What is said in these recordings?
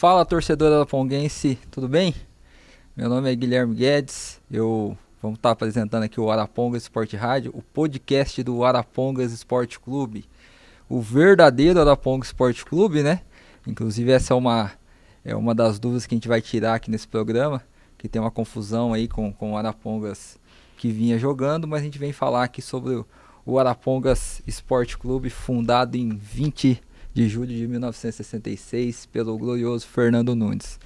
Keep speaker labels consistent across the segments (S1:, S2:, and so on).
S1: Fala, torcedor araponguense, tudo bem? Meu nome é Guilherme Guedes, vamos estar apresentando aqui o Arapongas Esporte Rádio, o podcast do Arapongas Esporte Clube, o verdadeiro Arapongas Esporte Clube, né? Inclusive essa é uma das dúvidas que a gente vai tirar aqui nesse programa, que tem uma confusão aí com o Arapongas que vinha jogando, mas a gente vem falar aqui sobre o Arapongas Esporte Clube, fundado em 20 de julho de 1966 pelo glorioso Fernando Nunes.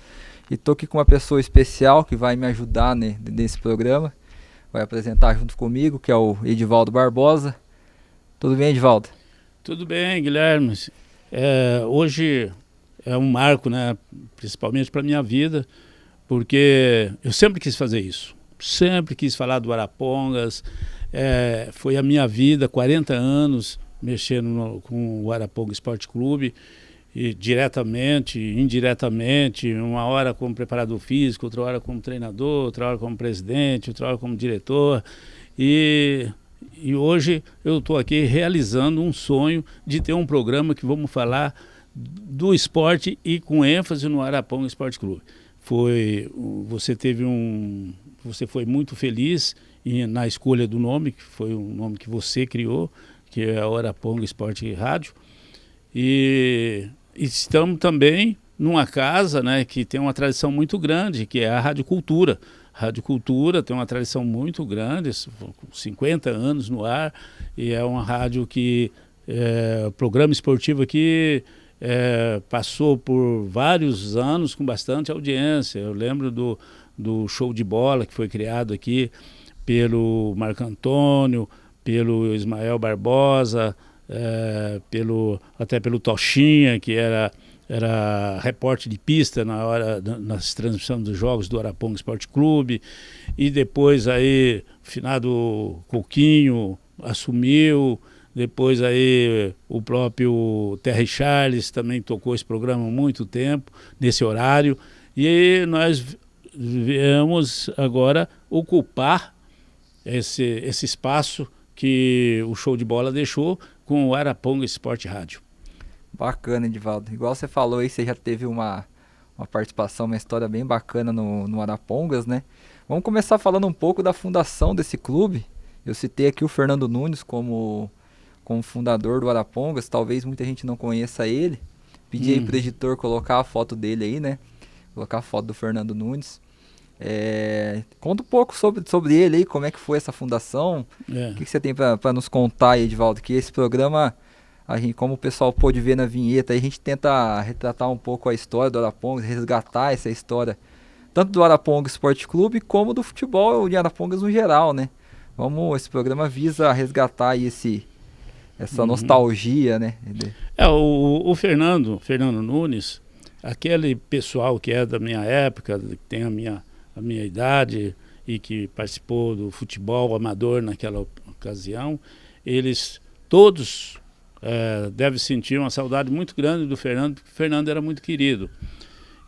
S1: E tô aqui com uma pessoa especial que vai me ajudar, né, nesse programa, vai apresentar junto comigo, que é o Edivaldo Barbosa. Tudo bem, Edivaldo?
S2: Tudo bem, Guilherme. Hoje é um marco, né, principalmente para a minha vida, porque eu sempre quis fazer isso. Sempre quis falar do Arapongas. Foi a minha vida, 40 anos, mexendo com o Arapongas Esporte Clube, e diretamente, indiretamente, uma hora como preparador físico, outra hora como treinador, outra hora como presidente, outra hora como diretor. E hoje eu estou aqui realizando um sonho de ter um programa que vamos falar do esporte e com ênfase no Arapongas Esporte Clube. Você foi muito feliz na escolha do nome, que foi um nome que você criou, que é o Arapongas Esporte Rádio. E estamos também numa casa, né, que tem uma tradição muito grande, que é a Rádio Cultura. A Rádio Cultura tem uma tradição muito grande, 50 anos no ar, e é uma rádio que, o programa esportivo aqui passou por vários anos com bastante audiência. Eu lembro do show de bola que foi criado aqui pelo Marco Antônio, pelo Ismael Barbosa, até pelo Tochinha, que era repórter de pista nas transmissões dos jogos do Arapongas Esporte Clube, e depois aí o finado Coquinho assumiu, depois aí o próprio Terry Charles também tocou esse programa há muito tempo, nesse horário, e nós viemos agora ocupar esse espaço que o show de bola deixou com o Arapongas Esporte Rádio.
S1: Bacana, Edivaldo. Igual você falou aí, você já teve uma participação, uma história bem bacana no Arapongas, né? Vamos começar falando um pouco da fundação desse clube. Eu citei aqui o Fernando Nunes como fundador do Arapongas, talvez muita gente não conheça ele. Pedi aí pro editor colocar a foto dele aí, né? Colocar a foto do Fernando Nunes. Conta um pouco sobre ele aí, como é que foi essa fundação. O que você tem para nos contar aí, Edivaldo? Que esse programa, como o pessoal pôde ver na vinheta, a gente tenta retratar um pouco a história do Arapongas, resgatar essa história, tanto do Arapongas Esporte Clube, como do futebol de Arapongas no geral, né? Esse programa visa resgatar aí essa nostalgia, né?
S2: O Fernando Nunes, aquele pessoal que é da minha época, que tem a minha idade e que participou do futebol amador naquela ocasião, eles todos devem sentir uma saudade muito grande do Fernando, porque o Fernando era muito querido.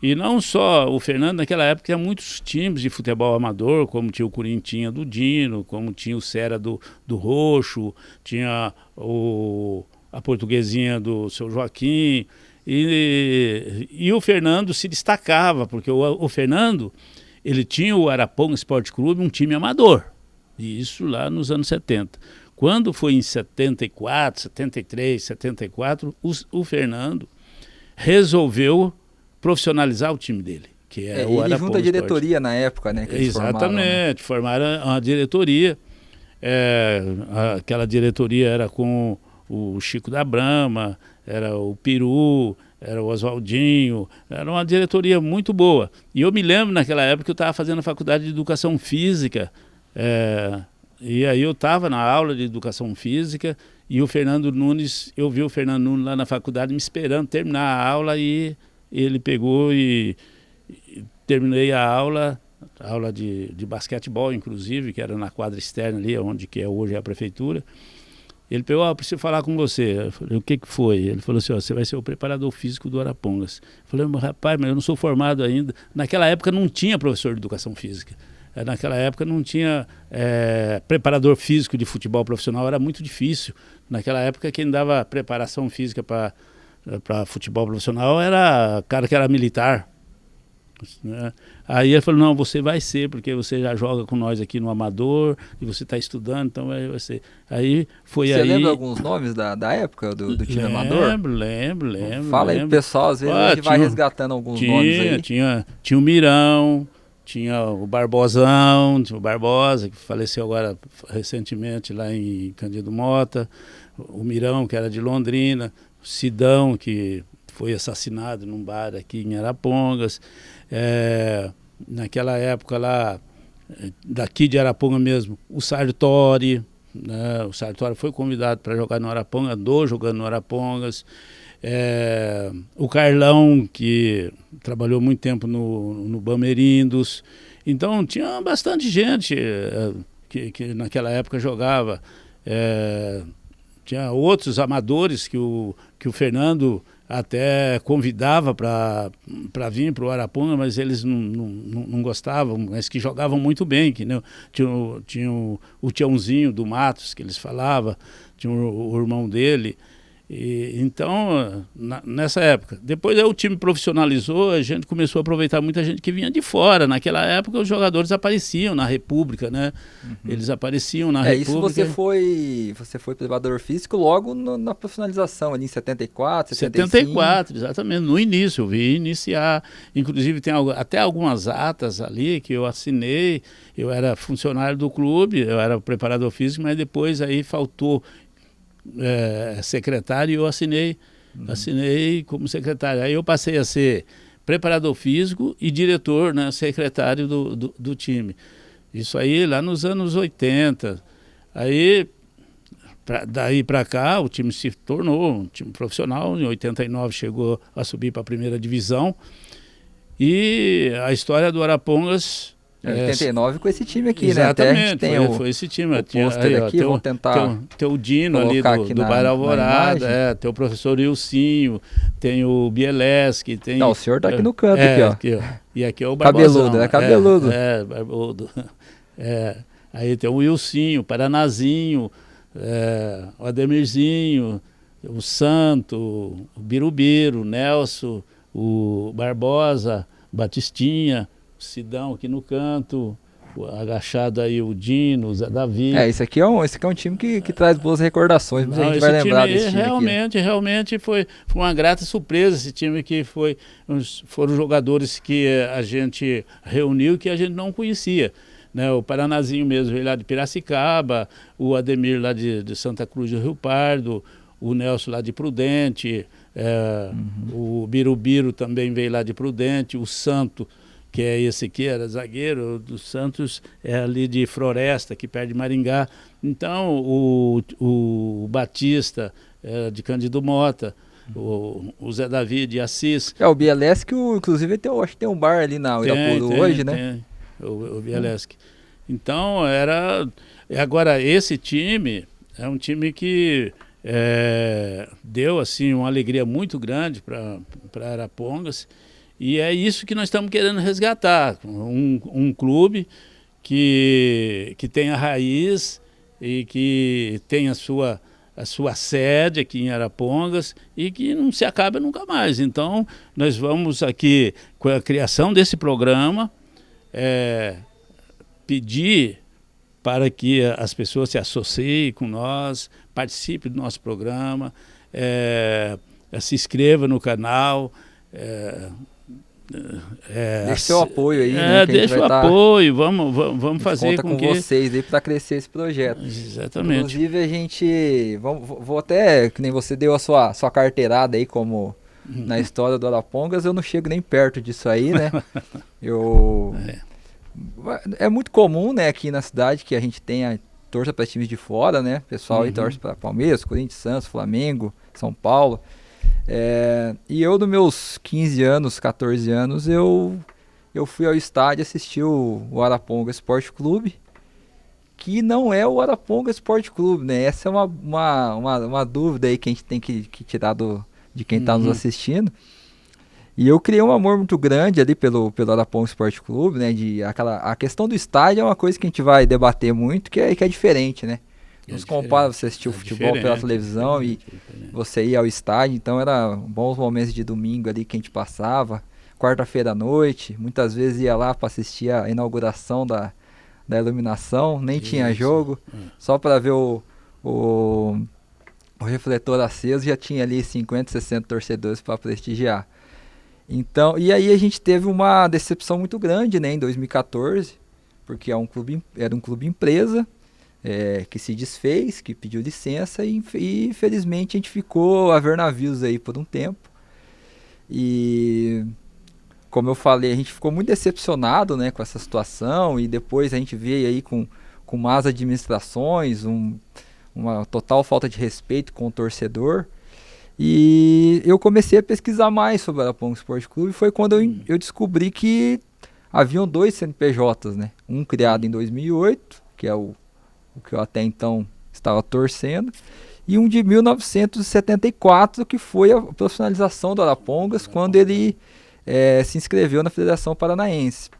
S2: E não só o Fernando, naquela época tinha muitos times de futebol amador, como tinha o Corinthians do Dino, como tinha o Cera do Roxo, tinha a Portuguesinha do Seu Joaquim, e o Fernando se destacava, porque o Fernando, ele tinha o Arapongas Esporte Clube, um time amador, e isso lá nos anos 70. Quando foi em 74, 73, 74, o Fernando resolveu profissionalizar o time dele, que é o Arapongas.
S1: Ele junto à diretoria na época, né? Que eles
S2: Exatamente, formaram uma diretoria. Aquela diretoria era com o Chico da Brama, era o Peru, era o Oswaldinho, era uma diretoria muito boa. E eu me lembro naquela época que eu estava fazendo a faculdade de Educação Física, e aí eu estava na aula de Educação Física, e o Fernando Nunes, eu vi o Fernando Nunes lá na faculdade me esperando terminar a aula, e ele pegou e terminei a aula de basquetebol, inclusive, que era na quadra externa ali, onde que hoje é a prefeitura. Ele pegou, preciso falar com você. Eu falei, o que foi? Ele falou assim, você vai ser o preparador físico do Arapongas. Eu falei, rapaz, mas eu não sou formado ainda. Naquela época não tinha professor de educação física. Naquela época não tinha preparador físico de futebol profissional, era muito difícil. Naquela época quem dava preparação física para para futebol profissional era cara que era militar, né? Aí ele falou, não, você vai ser, porque você já joga com nós aqui no Amador, e você está estudando, então vai ser. Aí foi
S1: Você
S2: aí...
S1: lembra alguns nomes da época do time amador?
S2: Lembro.
S1: Fala aí pro pessoal, às vezes a gente vai resgatando alguns nomes aí.
S2: Tinha o Mirão, tinha o Barbosão, tinha o Barbosa, que faleceu agora recentemente lá em Cândido Mota, o Mirão, que era de Londrina, o Sidão, que foi assassinado num bar aqui em Arapongas. Naquela época lá, daqui de Araponga mesmo, o Sartori, né? O Sartori foi convidado para jogar no Araponga, andou jogando no Arapongas. O Carlão, que trabalhou muito tempo no Bamerindos. Então tinha bastante gente que naquela época jogava. Tinha outros amadores que o Fernando até convidava para vir para o Araponga, mas eles não gostavam, mas que jogavam muito bem. Que, né? Tinha o Tiãozinho do Matos, que eles falavam, tinha o irmão dele. Então, nessa época. Depois o time profissionalizou, a gente começou a aproveitar muita gente que vinha de fora. Naquela época os jogadores apareciam na República, né? Uhum. Eles apareciam na República.
S1: Isso você foi preparador físico logo na profissionalização, ali em 74, 75.
S2: 74, exatamente. No início, eu vi iniciar. Inclusive tem até algumas atas ali que eu assinei. Eu era funcionário do clube, eu era preparador físico, mas depois aí faltou... secretário, e eu assinei como secretário. Aí eu passei a ser preparador físico e diretor, né, secretário do time. Isso aí lá nos anos 80. Aí, daí para cá, o time se tornou um time profissional. Em 89 chegou a subir para a primeira divisão. E a história do Arapongas...
S1: 89 com esse time aqui,
S2: exatamente,
S1: né? Até
S2: foi esse time.
S1: O pôster aqui, vamos tentar
S2: tem o Dino ali do Bairro Alvorada, tem o professor Ilcinho, tem o Bieleski, tem...
S1: Não, o senhor tá aqui no canto, aqui, ó.
S2: E aqui é o Barbosão.
S1: Cabeludo, cabeludo.
S2: Barbudo. Aí tem o Ilcinho, o Paranazinho, o Ademirzinho, o Santo, o Birubiru, o Nelson, o Barbosa, o Batistinha, o Sidão aqui no canto, agachado aí o Dino, o Zé Davi.
S1: Esse aqui é um time que traz boas recordações, mas a gente vai lembrar desse time
S2: realmente foi uma grata surpresa esse time, que foram jogadores que a gente reuniu e que a gente não conhecia. Né? O Paranazinho mesmo veio lá de Piracicaba, o Ademir lá de Santa Cruz do Rio Pardo, o Nelson lá de Prudente, o Birubiru também veio lá de Prudente, o Santo, que é esse aqui, era zagueiro do Santos, é ali de Floresta, que perto de Maringá. Então, o Batista, de Cândido Mota, o Zé Davi de Assis.
S1: O Bieleski, inclusive, acho que tem um bar ali na Irapuru hoje, né?
S2: O Bieleski. Então, agora, esse time é um time que deu assim, uma alegria muito grande para Arapongas. E é isso que nós estamos querendo resgatar, um clube que tem a raiz e que tem a sua sede aqui em Arapongas e que não se acaba nunca mais. Então, nós vamos aqui, com a criação desse programa, pedir para que as pessoas se associem com nós, participem do nosso programa, se inscrevam no canal,
S1: deixa seu apoio aí, né?
S2: Deixa o apoio, vamos fazer
S1: com vocês aí para crescer esse projeto.
S2: Exatamente.
S1: Inclusive a gente, vou até, que nem você deu a sua carteirada aí como na história do Arapongas, eu não chego nem perto disso aí, né? É muito comum, né, aqui na cidade que a gente tenha torça para times de fora, né? O pessoal aí torce para Palmeiras, Corinthians, Santos, Flamengo, São Paulo. E eu, nos meus 15 anos, 14 anos, eu fui ao estádio assistir o Araponga Esporte Clube, que não é o Araponga Esporte Clube, né? Essa é uma dúvida aí que a gente tem que tirar de quem está nos assistindo. E eu criei um amor muito grande ali pelo Araponga Esporte Clube, né? A questão do estádio é uma coisa que a gente vai debater muito, que é diferente, né? Não se compara você assistir o futebol pela televisão e você ir ao estádio. Então era bons momentos de domingo ali que a gente passava. Quarta-feira à noite, muitas vezes ia lá para assistir a inauguração da iluminação. Nem tinha jogo, só para ver o refletor aceso, já tinha ali 50, 60 torcedores para prestigiar. Então, e aí a gente teve uma decepção muito grande, né, em 2014, porque era um clube empresa, que se desfez, que pediu licença e infelizmente a gente ficou a ver navios aí por um tempo. E como eu falei, a gente ficou muito decepcionado, né, com essa situação, e depois a gente veio aí com más administrações, uma total falta de respeito com o torcedor. E eu comecei a pesquisar mais sobre o Arapongas Esporte Clube. Foi quando eu descobri que haviam 2 CNPJs, né? Um criado em 2008, que é o que eu até então estava torcendo, e um de 1974, que foi a profissionalização do Arapongas, quando ele se inscreveu na Federação Paranaense.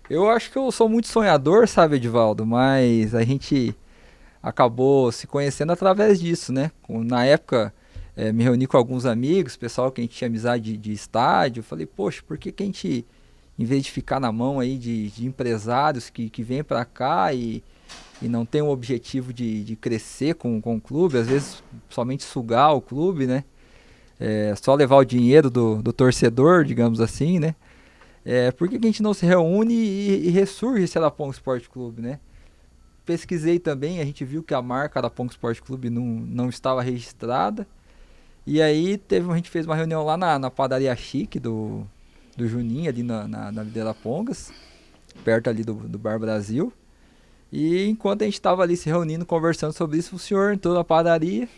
S1: Eu acho que eu sou muito sonhador, sabe, Edivaldo? Mas a gente acabou se conhecendo através disso, né? Na época, me reuni com alguns amigos, pessoal que a gente tinha amizade de estádio. Eu falei, poxa, por que a gente, em vez de ficar na mão aí de empresários que vêm para cá e não tem o objetivo de crescer com o clube, às vezes somente sugar o clube, né? Só levar o dinheiro do torcedor, digamos assim, né? Por que a gente não se reúne e ressurge esse Arapongas Esporte Clube, né? Pesquisei também, a gente viu que a marca Arapongas Esporte Clube não estava registrada. E aí a gente fez uma reunião lá na padaria Chique do Juninho, ali na Avenida Arapongas, perto ali do Bar Brasil. E enquanto a gente estava ali se reunindo, conversando sobre isso, o senhor entrou na padaria.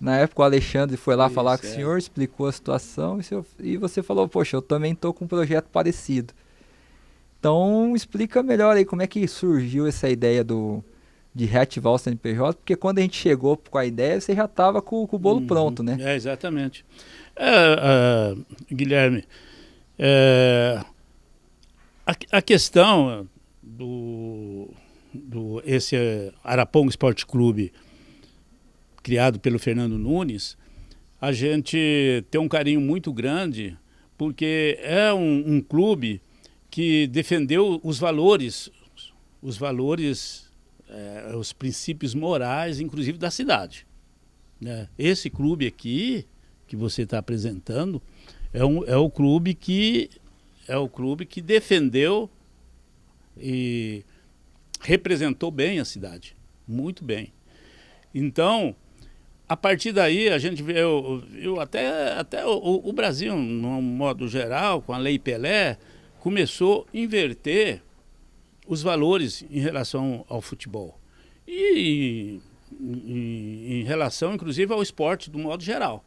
S1: Na época o Alexandre foi lá falar com o senhor, explicou a situação e você falou, poxa, eu também estou com um projeto parecido. Então explica melhor aí como é que surgiu essa ideia de reativar o CNPJ, porque quando a gente chegou com a ideia, você já estava com o bolo pronto, né?
S2: Exatamente. Guilherme, a questão esse Arapongas Esporte Clube, criado pelo Fernando Nunes, a gente tem um carinho muito grande, porque é um clube que defendeu os valores, os princípios morais, inclusive da cidade. Esse clube aqui, que você está apresentando, é o clube que defendeu e representou bem a cidade, muito bem. Então, a partir daí, a gente vê, até o Brasil, no modo geral, com a Lei Pelé, começou a inverter os valores em relação ao futebol. E em relação, inclusive, ao esporte, do modo geral.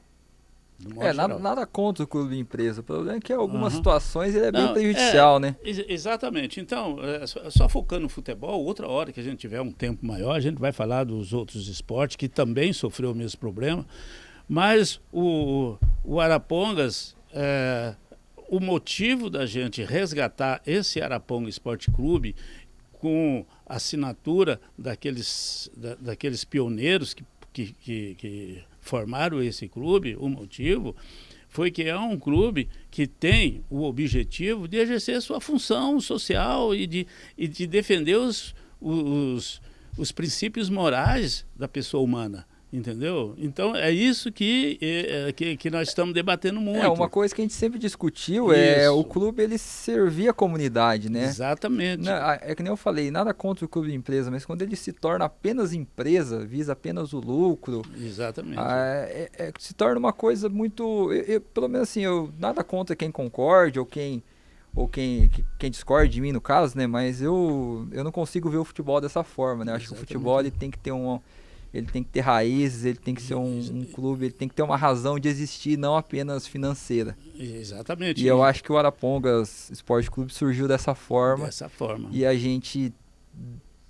S1: Nada contra o clube empresa. O problema é que em algumas situações ele é bem prejudicial, né?
S2: Exatamente. Então, só focando no futebol, outra hora que a gente tiver um tempo maior, a gente vai falar dos outros esportes que também sofreu o mesmo problema. Mas o Arapongas, o motivo da gente resgatar esse Arapongas Esporte Clube com a assinatura daqueles pioneiros que formaram esse clube, o motivo foi que é um clube que tem o objetivo de exercer sua função social e de defender os princípios morais da pessoa humana. Entendeu? Então é isso que nós estamos debatendo muito.
S1: Uma coisa que a gente sempre discutiu o clube ele servir a comunidade, né?
S2: Exatamente.
S1: É que nem eu falei, nada contra o clube de empresa, mas quando ele se torna apenas empresa, visa apenas o lucro.
S2: Exatamente.
S1: Se torna uma coisa muito. Pelo menos assim, nada contra quem concorde ou quem discorde de mim no caso, né? Mas eu não consigo ver o futebol dessa forma, né? Eu acho que o futebol ele tem que ter ele tem que ter raízes, ele tem que ser um clube, ele tem que ter uma razão de existir, não apenas financeira.
S2: Exatamente.
S1: E eu acho que o Arapongas Esporte Clube surgiu dessa forma. E a gente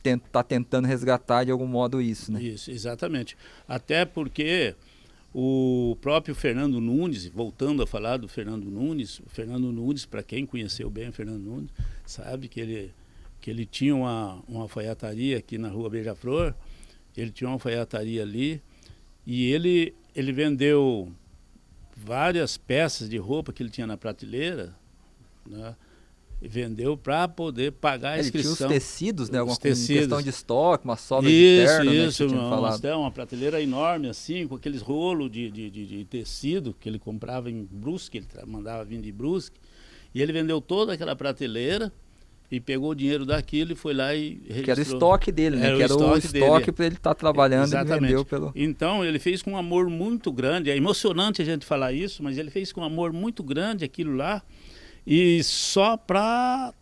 S1: está tentando resgatar de algum modo isso, né?
S2: Isso, exatamente. Até porque o próprio Fernando Nunes, voltando a falar do Fernando Nunes, para quem conheceu bem o Fernando Nunes, sabe que ele tinha uma alfaiataria aqui na Rua Beija-Flor. ele tinha uma alfaiataria ali, e ele vendeu várias peças de roupa que ele tinha na prateleira, né? E vendeu para poder pagar a inscrição.
S1: Ele tinha os tecidos, né?
S2: Os
S1: tecidos. Questão de estoque, uma sobra de
S2: isso,
S1: terno, né,
S2: isso, uma prateleira enorme assim, com aqueles rolos de tecido que ele comprava em Brusque, ele mandava vir de Brusque, e ele vendeu toda aquela prateleira e pegou o dinheiro daquilo e foi lá e registrou.
S1: Que era o estoque dele, né? Que era o estoque para ele estar trabalhando. Exatamente. E vendeu pelo...
S2: Então ele fez com um amor muito grande, é emocionante a gente falar isso, mas ele fez com um amor muito grande aquilo lá, e só para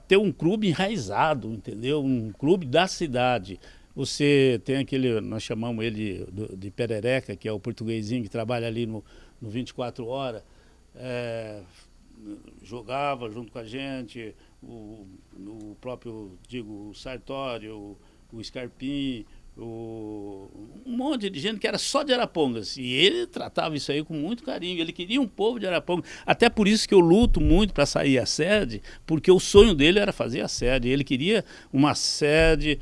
S2: ter um clube enraizado, entendeu? Um clube da cidade. Você tem aquele, nós chamamos ele de Perereca, que é o portuguesinho que trabalha ali no 24 horas, jogava junto com a gente, o próprio, digo, o Sartori, o Scarpim, um monte de gente que era só de Arapongas, e ele tratava isso aí com muito carinho, ele queria um povo de Arapongas, até por isso que eu luto muito para sair a sede, porque o sonho dele era fazer a sede, ele queria uma sede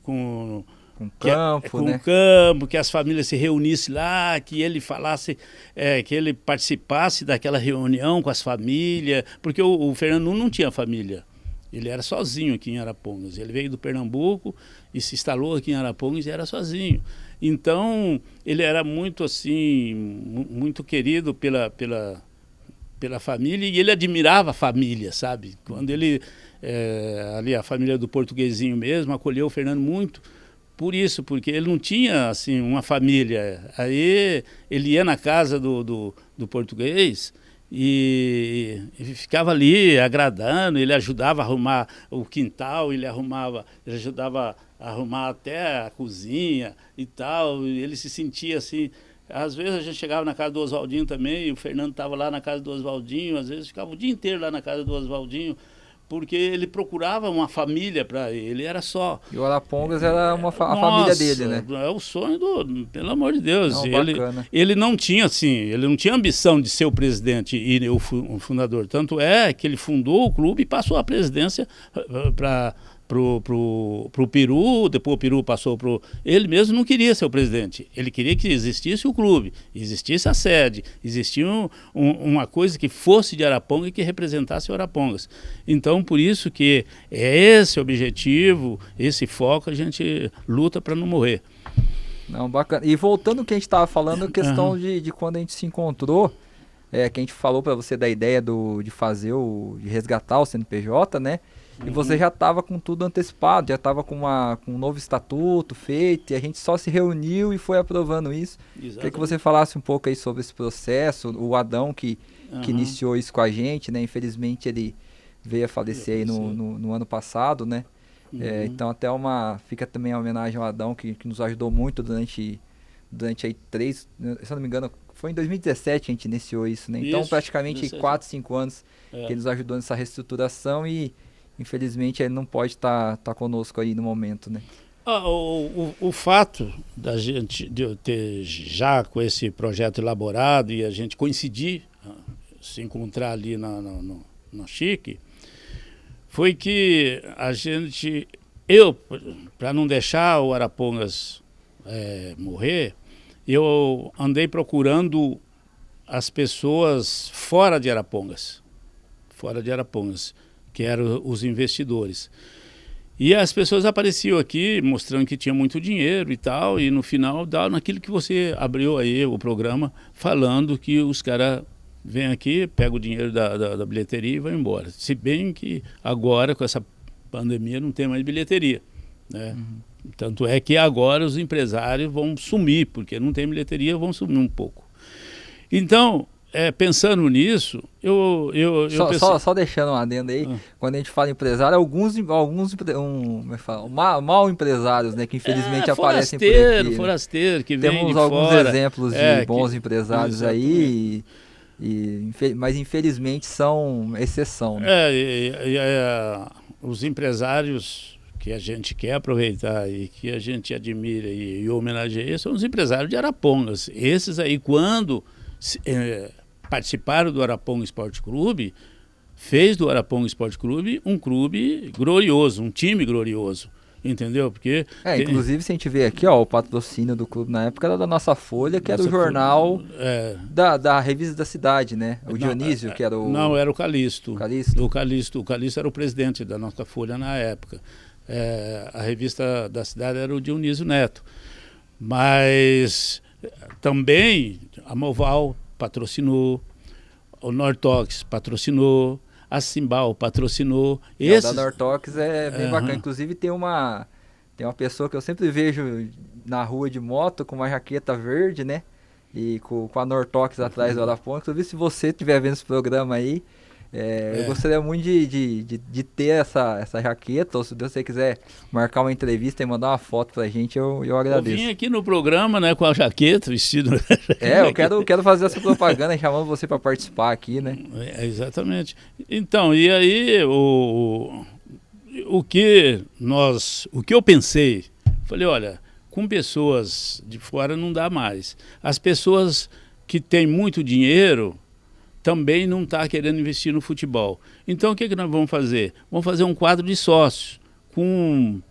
S2: com
S1: campo, né?
S2: Campo, que as famílias se reunissem lá, que ele falasse, que ele participasse daquela reunião com as famílias, porque o Fernando não tinha família. Ele era sozinho aqui em Arapongas. Ele veio do Pernambuco e se instalou aqui em Arapongas e era sozinho. Então, ele era muito assim, muito querido pela família, e ele admirava a família, sabe? Quando ele, ali a família do Portuguesinho mesmo, acolheu o Fernando muito por isso, porque ele não tinha assim uma família. Aí ele ia na casa do português e ficava ali agradando, ele ajudava a arrumar o quintal, ele ajudava a arrumar até a cozinha e tal, e ele se sentia assim. Às vezes a gente chegava na casa do Oswaldinho também, e o Fernando estava lá na casa do Oswaldinho, às vezes ficava o dia inteiro lá na casa do Oswaldinho, porque ele procurava uma família para ele, era só.
S1: E o Arapongas era a família dele, né?
S2: É o sonho pelo amor de Deus.
S1: Não,
S2: ele não tinha assim, ele não tinha ambição de ser o presidente e o fundador. Tanto é que ele fundou o clube e passou a presidência pro Peru, depois o Peru passou pro... Ele mesmo não queria ser o presidente, ele queria que existisse o clube, existisse a sede, existia uma coisa que fosse de Araponga e que representasse o Arapongas. Então, por isso que é esse objetivo, esse foco, a gente luta para não morrer.
S1: Não, bacana. E voltando ao que a gente estava falando, a questão de quando a gente se encontrou, que a gente falou para você da ideia de fazer de resgatar o CNPJ, né? E você já estava com tudo antecipado, já estava com um novo estatuto feito, e a gente só se reuniu e foi aprovando isso. Queria que você falasse um pouco aí sobre esse processo, o Adão que iniciou isso com a gente, né? Infelizmente ele veio a falecer aí no ano passado, né? Então até fica também a homenagem ao Adão, que nos ajudou muito durante aí se eu não me engano, foi em 2017 que a gente iniciou isso, né? Então praticamente 4, 5 anos que ele nos ajudou nessa reestruturação, e infelizmente ele não pode estar conosco aí no momento, né?
S2: O fato da gente de eu ter já com esse projeto elaborado e a gente coincidir, se encontrar ali na Chique, foi que para não deixar o Arapongas morrer, eu andei procurando as pessoas fora de Arapongas, que eram os investidores. E as pessoas apareciam aqui mostrando que tinha muito dinheiro e tal, e no final dá naquilo que você abriu aí o programa, falando que os caras vêm aqui, pegam o dinheiro da bilheteria e vão embora. Se bem que agora, com essa pandemia, não tem mais bilheteria, né? Tanto é que agora os empresários vão sumir, porque não tem bilheteria, vão sumir um pouco. Então, pensando nisso, eu pensei...
S1: Só deixando um adendo aí, quando a gente fala empresário, alguns mal empresários, né, que infelizmente aparecem por aqui, né?
S2: Forasteiro, que vem de
S1: Temos alguns
S2: fora,
S1: exemplos de bons empresários aí, mas infelizmente são exceção, né?
S2: Os empresários que a gente quer aproveitar e que a gente admira e homenageia são os empresários de Arapongas. Esses aí, quando participaram do Araponga Esporte Clube, fez do Araponga Esporte Clube um clube glorioso, um time glorioso. entendeu? Porque
S1: inclusive, se a gente vê aqui, ó, o patrocínio do clube na época era da Nossa Folha, que era o jornal da revista da cidade, né? O Dionísio, que era o...
S2: Não, era o Calixto.
S1: O
S2: Calixto era o presidente da Nossa Folha na época. A revista da cidade era o Dionísio Neto. Mas também a Moval patrocinou, o Nortox patrocinou, a Simbal patrocinou.
S1: O da Nortox é bem bacana. Inclusive tem uma pessoa que eu sempre vejo na rua de moto com uma jaqueta verde, né? E com a Nortox atrás do Arapongas. Inclusive, se você estiver vendo esse programa aí, eu gostaria muito de ter essa jaqueta, ou se você quiser marcar uma entrevista e mandar uma foto pra gente, eu agradeço.
S2: Eu vim aqui no programa, né, com a jaqueta, vestido...
S1: eu quero fazer essa propaganda, chamando você para participar aqui, né?
S2: Exatamente. Então, e aí, o que eu pensei, falei, olha, com pessoas de fora não dá mais. As pessoas que têm muito dinheiro também não está querendo investir no futebol. Então, o que nós vamos fazer? Vamos fazer um quadro de sócios, com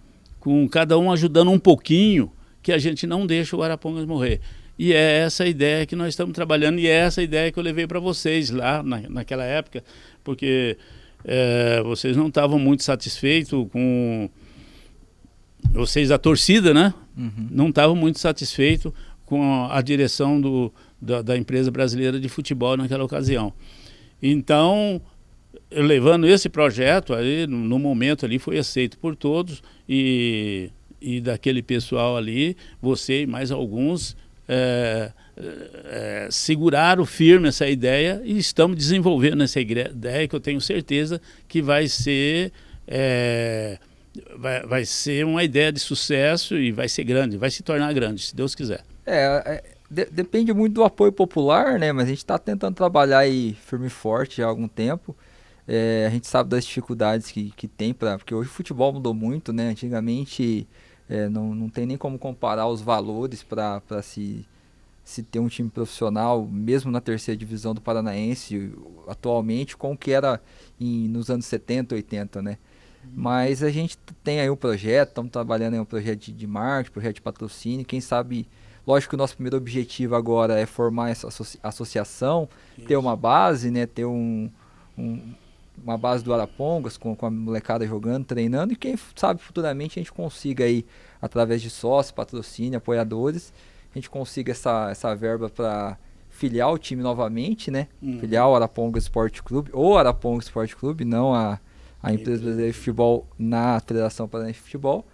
S2: cada um ajudando um pouquinho, que a gente não deixa o Arapongas morrer. E é essa a ideia que nós estamos trabalhando, e é essa a ideia que eu levei para vocês lá naquela época, porque vocês não estavam muito satisfeitos com... Vocês, a torcida, né?
S1: Uhum.
S2: Não estavam muito satisfeitos com a direção da empresa brasileira de futebol naquela ocasião. Então, eu levando esse projeto, aí, no momento ali, foi aceito por todos, e daquele pessoal ali, você e mais alguns seguraram firme essa ideia, e estamos desenvolvendo essa ideia que eu tenho certeza que vai ser uma ideia de sucesso, e vai ser grande, vai se tornar grande, se Deus quiser.
S1: Depende muito do apoio popular, né? Mas a gente está tentando trabalhar aí firme e forte há algum tempo. A gente sabe das dificuldades que tem, porque hoje o futebol mudou muito, né? Antigamente não tem nem como comparar os valores para se ter um time profissional, mesmo na terceira divisão do Paranaense, atualmente, com o que era nos anos 70, 80, né? Mas a gente tem aí um projeto, estamos trabalhando em um projeto de marketing, projeto de patrocínio, quem sabe... Lógico que o nosso primeiro objetivo agora é formar essa associação, isso, ter uma base, né? Ter uma base do Arapongas com a molecada jogando, treinando, e quem sabe futuramente a gente consiga aí, através de sócios, patrocínio, apoiadores, a gente consiga essa verba para filiar o time novamente, né? Filiar o Arapongas Esporte Clube, ou Arapongas Esporte Clube, não a empresa brasileira de futebol na Federação Paranaense de Futebol,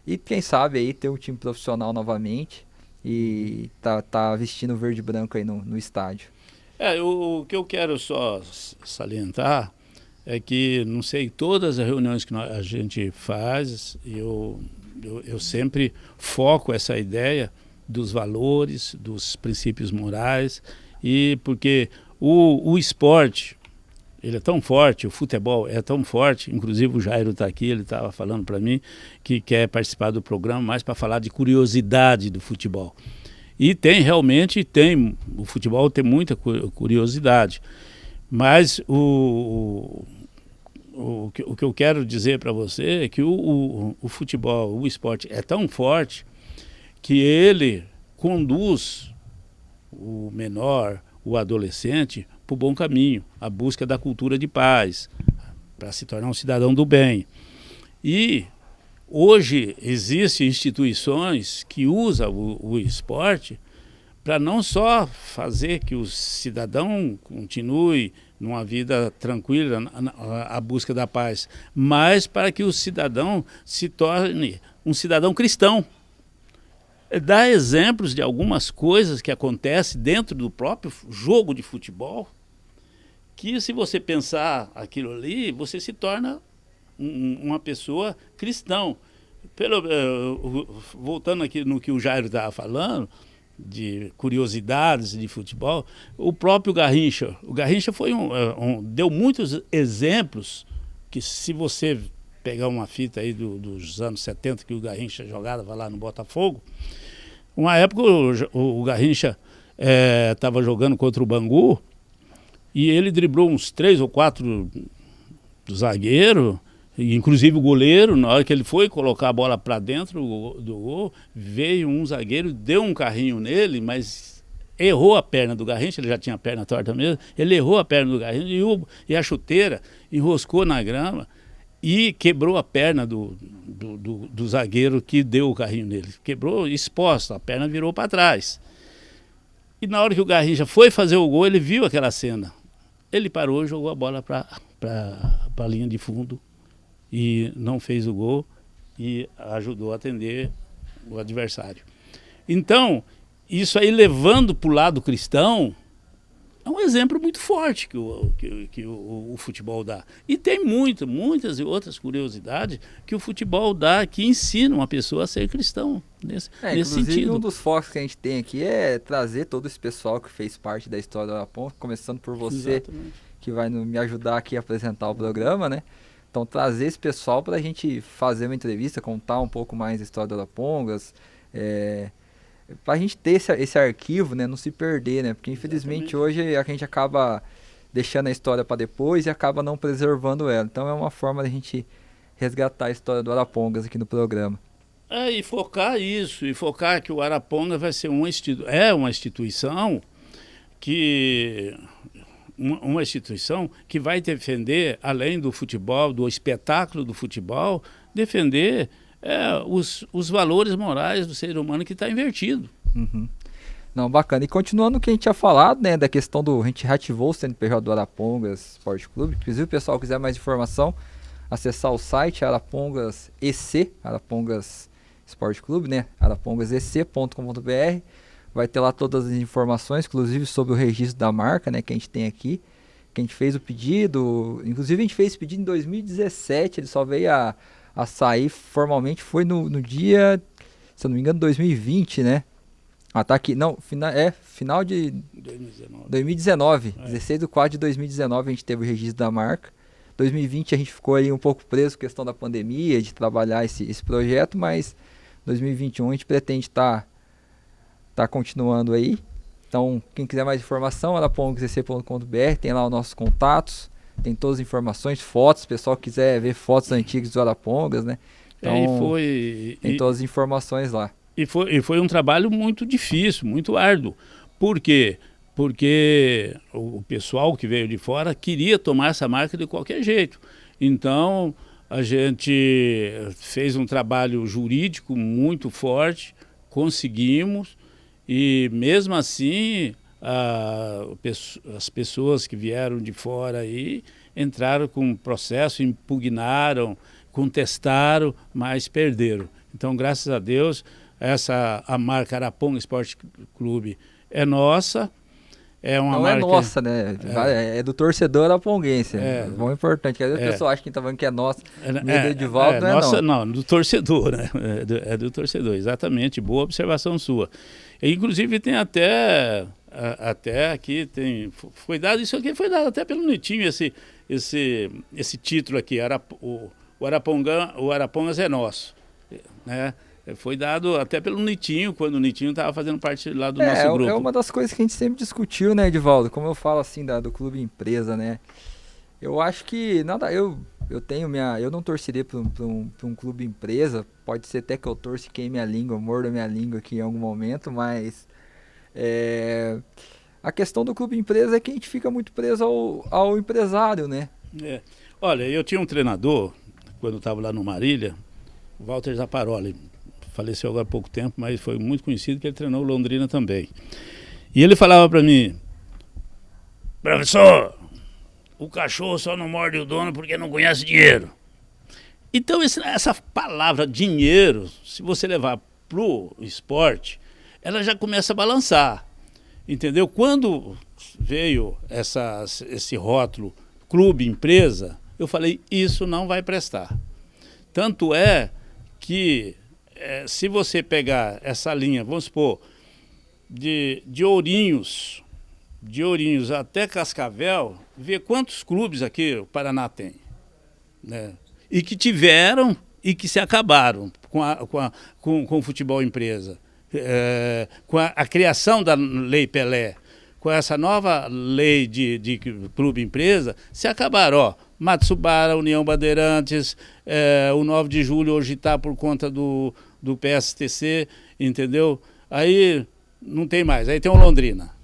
S1: e quem sabe aí ter um time profissional novamente, e tá vestindo verde e branco aí no estádio.
S2: O que eu quero só salientar é que, não sei, todas as reuniões que a gente faz, eu sempre foco essa ideia dos valores, dos princípios morais, e porque o esporte, ele é tão forte, o futebol é tão forte, inclusive o Jairo está aqui, ele estava falando para mim que quer participar do programa mais para falar de curiosidade do futebol. E realmente o futebol tem muita curiosidade, mas o que eu quero dizer para você é que o futebol, o esporte é tão forte que ele conduz o menor, o adolescente, para o bom caminho, a busca da cultura de paz, para se tornar um cidadão do bem. E hoje existem instituições que usam o esporte para não só fazer que o cidadão continue numa vida tranquila, a busca da paz, mas para que o cidadão se torne um cidadão cristão. Dá exemplos de algumas coisas que acontecem dentro do próprio jogo de futebol, que se você pensar aquilo ali, você se torna uma pessoa cristão. Voltando aqui no que o Jairo estava falando, de curiosidades de futebol, o próprio Garrincha. O Garrincha deu muitos exemplos que, se você pegar uma fita aí dos anos 70, que o Garrincha jogava lá no Botafogo, uma época o Garrincha estava jogando contra o Bangu, e ele driblou uns 3 ou 4 zagueiros, Inclusive o goleiro, na hora que ele foi colocar a bola para dentro do gol, veio um zagueiro, deu um carrinho nele, mas errou a perna do Garrincha, ele já tinha a perna torta mesmo, ele errou a perna do Garrincha e a chuteira enroscou na grama e quebrou a perna do zagueiro que deu o carrinho nele. Quebrou exposta, a perna virou para trás. E na hora que o Garrincha foi fazer o gol, ele viu aquela cena. Ele parou e jogou a bola para a linha de fundo e não fez o gol e ajudou a atender o adversário. Então, isso aí levando para o lado cristão, é um exemplo muito forte que o futebol dá. E tem muitas outras curiosidades que o futebol dá, que ensinam a pessoa a ser cristão, nesse sentido.
S1: Um dos focos que a gente tem aqui é trazer todo esse pessoal que fez parte da história do Arapongas, começando por você,
S2: Exatamente.
S1: que vai me ajudar aqui a apresentar o programa, né? Então, trazer esse pessoal para a gente fazer uma entrevista, contar um pouco mais da história do Arapongas, para a gente ter esse arquivo, né, não se perder, né? Porque infelizmente hoje a gente acaba deixando a história para depois e acaba não preservando ela. Então é uma forma da gente resgatar a história do Arapongas aqui no programa.
S2: E focar isso, e focar que o Arapongas vai ser uma instituição que vai defender, além do futebol, do espetáculo do futebol, defender os valores morais do ser humano que está invertido.
S1: Uhum. Não, bacana. E continuando o que a gente tinha falado, né, da questão a gente reativou o CNPJ do Arapongas Esporte Clube. Se o pessoal quiser mais informação, acessar o site Arapongas EC, Arapongas Esporte Clube, né, arapongasec.com.br. Vai ter lá todas as informações, inclusive sobre o registro da marca, né, que a gente tem aqui, que a gente fez o pedido. Inclusive a gente fez esse pedido em 2017, ele só veio a sair formalmente, foi no dia, se eu não me engano, 2020, né? Tá aqui, não, final de 2019, 16/4/2019 a gente teve o registro da marca. 2020 a gente ficou aí um pouco preso com a questão da pandemia, de trabalhar esse projeto, mas 2021 a gente pretende tá continuando aí. Então, quem quiser mais informação, arapongasec.com.br, tem lá os nossos contatos, tem todas as informações, fotos, se o pessoal quiser ver fotos antigas dos Arapongas, né? Então, tem todas as informações lá.
S2: E foi um trabalho muito difícil, muito árduo. Por quê? Porque o pessoal que veio de fora queria tomar essa marca de qualquer jeito. Então, a gente fez um trabalho jurídico muito forte, conseguimos, e mesmo assim, as pessoas que vieram de fora aí entraram com processo, impugnaram, contestaram, mas perderam. Então, graças a Deus, a marca Arapongas Esporte Clube é nossa.
S1: Não marca... é nossa, né? É do torcedor araponguense. É bom, importante. Porque às vezes o pessoal acha que tá falando que é nossa. Do Edivaldo não é nossa,
S2: não, do torcedor, né? É do torcedor, exatamente. Boa observação sua. E, inclusive tem até aqui foi dado, isso aqui foi dado até pelo Nitinho, esse título aqui, o Arapongas é nosso, né? Foi dado até pelo Nitinho, quando o Nitinho estava fazendo parte lá do nosso grupo.
S1: É uma das coisas que a gente sempre discutiu, né, Edivaldo? Como eu falo assim, do clube empresa, né? Eu acho que eu não torceria para um clube empresa. Pode ser até que eu torce queime a língua, morda minha língua aqui em algum momento, mas a questão do clube empresa é que a gente fica muito preso ao empresário, né?
S2: Olha, eu tinha um treinador, quando eu estava lá no Marília, o Walter Zaparoli, faleceu agora há pouco tempo, mas foi muito conhecido, que ele treinou Londrina também. E ele falava para mim: professor, o cachorro só não morde o dono porque não conhece dinheiro. Então essa palavra dinheiro, se você levar pro esporte, ela já começa a balançar, entendeu? Quando veio esse rótulo clube empresa, eu falei, isso não vai prestar. Tanto é que se você pegar essa linha, vamos supor, de Ourinhos até Cascavel, ver quantos clubes aqui o Paraná tem, né? E que tiveram e que se acabaram com o futebol empresa, com a criação da Lei Pelé, com essa nova lei de clube-empresa, se acabaram, ó, Matsubara, União Bandeirantes, o 9 de julho hoje está por conta do PSTC, entendeu? Aí não tem mais, aí tem o Londrina.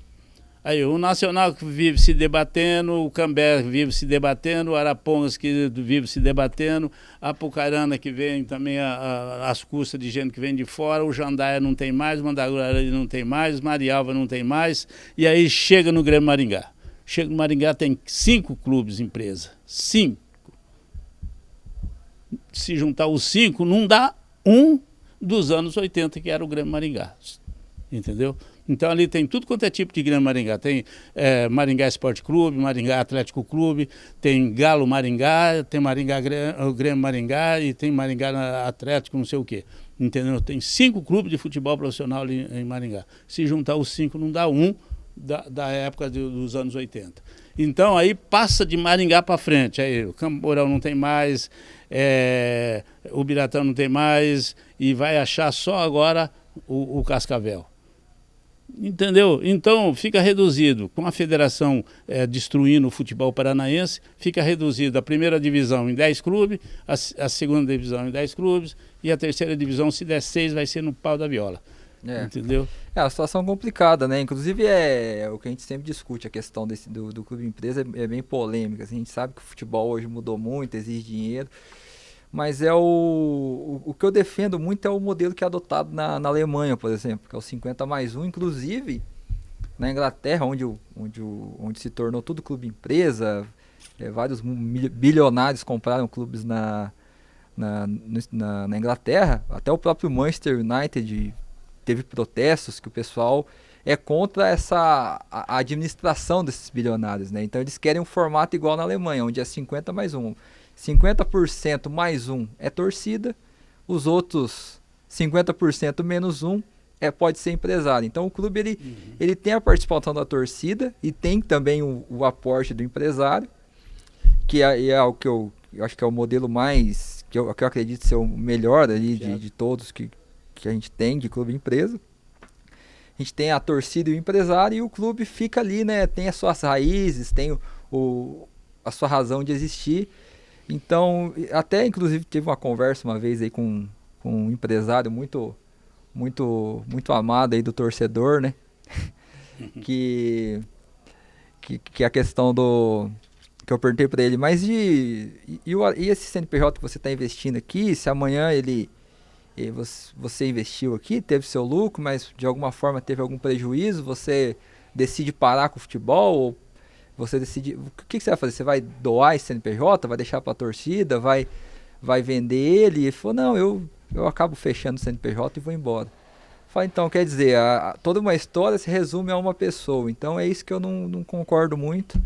S2: Aí o Nacional que vive se debatendo, o Cambé vive se debatendo, o Arapongas que vive se debatendo, a Apucarana que vem também às custas de gente que vem de fora, o Jandaia não tem mais, o Mandaguari não tem mais, Marialva não tem mais, e aí chega no Grêmio Maringá. Chega no Maringá, tem 5 clubes empresa, 5. Se juntar os 5, não dá um dos anos 80, que era o Grêmio Maringá, entendeu? Então ali tem tudo quanto é tipo de Grêmio Maringá. Tem Maringá Esporte Clube, Maringá Atlético Clube, tem Galo Maringá, tem o Grêmio Maringá e tem Maringá Atlético, não sei o quê. Entendeu? Tem 5 clubes de futebol profissional ali em Maringá. Se juntar os 5, não dá um da época dos anos 80. Então aí passa de Maringá para frente. Aí o Campo Mourão não tem mais, o Biratã não tem mais, e vai achar só agora o Cascavel. Entendeu? Então fica reduzido, com a federação destruindo o futebol paranaense, fica reduzido a primeira divisão em 10 clubes, a segunda divisão em 10 clubes, e a terceira divisão, se der 6, vai ser no pau da viola. Entendeu?
S1: É uma situação complicada, né? Inclusive é o que a gente sempre discute, a questão do clube empresa é bem polêmica. A gente sabe que o futebol hoje mudou muito, exige dinheiro. Mas o que eu defendo muito é o modelo que é adotado na Alemanha, por exemplo, que é o 50+1. Inclusive, na Inglaterra, onde se tornou tudo clube empresa, vários bilionários compraram clubes na Inglaterra. Até o próprio Manchester United teve protestos que o pessoal é contra a administração desses bilionários, né? Então eles querem um formato igual na Alemanha, onde é 50+1. 50% mais 1 é torcida, os outros 50% menos 1 pode ser empresário. Então o clube ele tem a participação da torcida e tem também o aporte do empresário, que é o que eu acho que é o modelo mais, que eu acredito ser o melhor ali de todos que a gente tem de clube empresa. A gente tem a torcida e o empresário, e o clube fica ali, né? Tem as suas raízes, tem a sua razão de existir. Então, até inclusive teve uma conversa uma vez aí com um empresário muito amado aí do torcedor, né? que a questão que eu perguntei para ele, mas e esse CNPJ que você está investindo aqui, se amanhã você investiu aqui, teve seu lucro, mas de alguma forma teve algum prejuízo, você decide parar com o futebol, ou você decide, o que você vai fazer? Você vai doar esse CNPJ, vai deixar para a torcida, vai vender ele? Ele falou, não, eu acabo fechando o CNPJ e vou embora. Eu falei, então, quer dizer, toda uma história se resume a uma pessoa, então é isso que eu não concordo muito,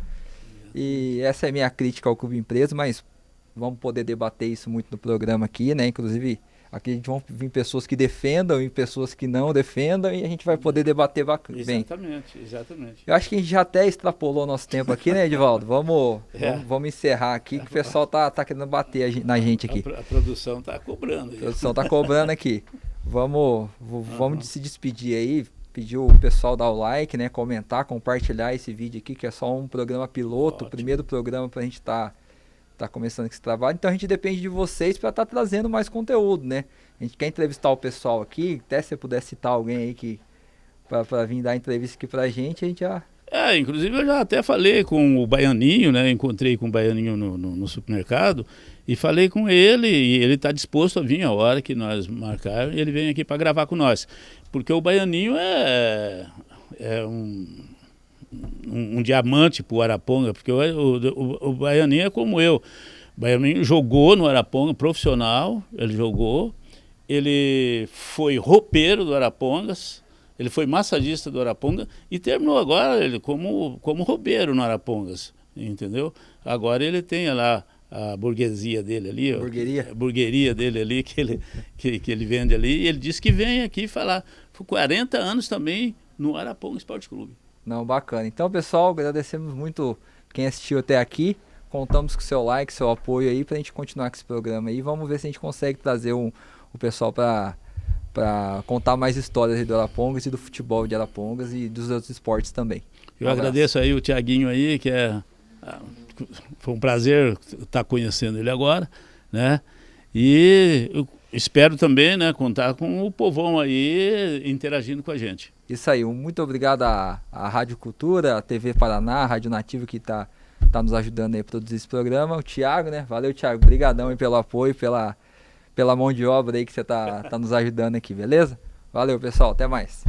S1: e essa é a minha crítica ao clube empresa, mas vamos poder debater isso muito no programa aqui, né? Inclusive, aqui a gente vão vir pessoas que defendam e pessoas que não defendam, e a gente vai poder debater bem.
S2: Exatamente.
S1: Eu acho que a gente já até extrapolou nosso tempo aqui, né, Edivaldo? Vamos encerrar aqui, que o pessoal tá querendo bater na gente aqui.
S2: A produção tá cobrando.
S1: A produção tá cobrando aqui. Vamos se despedir aí, pedir o pessoal dar o like, né, comentar, compartilhar esse vídeo aqui, que é só um programa piloto, o primeiro programa pra gente tá começando esse trabalho, então a gente depende de vocês para estar trazendo mais conteúdo, né? A gente quer entrevistar o pessoal aqui, até se você puder citar alguém aí para vir dar entrevista aqui pra gente, a gente já...
S2: Inclusive eu já até falei com o Baianinho, né? Encontrei com o Baianinho no supermercado e falei com ele, e ele está disposto a vir a hora que nós marcarmos, e ele vem aqui para gravar com nós, porque o Baianinho é um diamante para o Araponga, porque o Baianinho é como eu. O Baianinho jogou no Araponga, profissional, ele foi roupeiro do Arapongas, ele foi massagista do Araponga e terminou agora ele como roupeiro no Arapongas, entendeu? Agora ele tem lá a burguesia dele ali, a burgueria dele ali, que ele vende ali, e ele disse que vem aqui falar, foi 40 anos também no Araponga Esporte Clube.
S1: Não, bacana. Então, pessoal, agradecemos muito quem assistiu até aqui. Contamos com o seu like, seu apoio aí pra gente continuar com esse programa aí. Vamos ver se a gente consegue trazer o pessoal para para contar mais histórias aí do Arapongas e do futebol de Arapongas e dos outros esportes também.
S2: Eu agradeço aí o Tiaguinho aí, que foi um prazer estar conhecendo ele agora, né? E eu espero também, né, contar com o povão aí interagindo com a gente.
S1: Isso aí, muito obrigado à Rádio Cultura, à TV Paraná, a Rádio Nativa que tá nos ajudando aí a produzir esse programa. O Thiago, né? Valeu, Thiago. Obrigadão aí pelo apoio, pela mão de obra aí que você tá nos ajudando aqui, beleza? Valeu, pessoal. Até mais.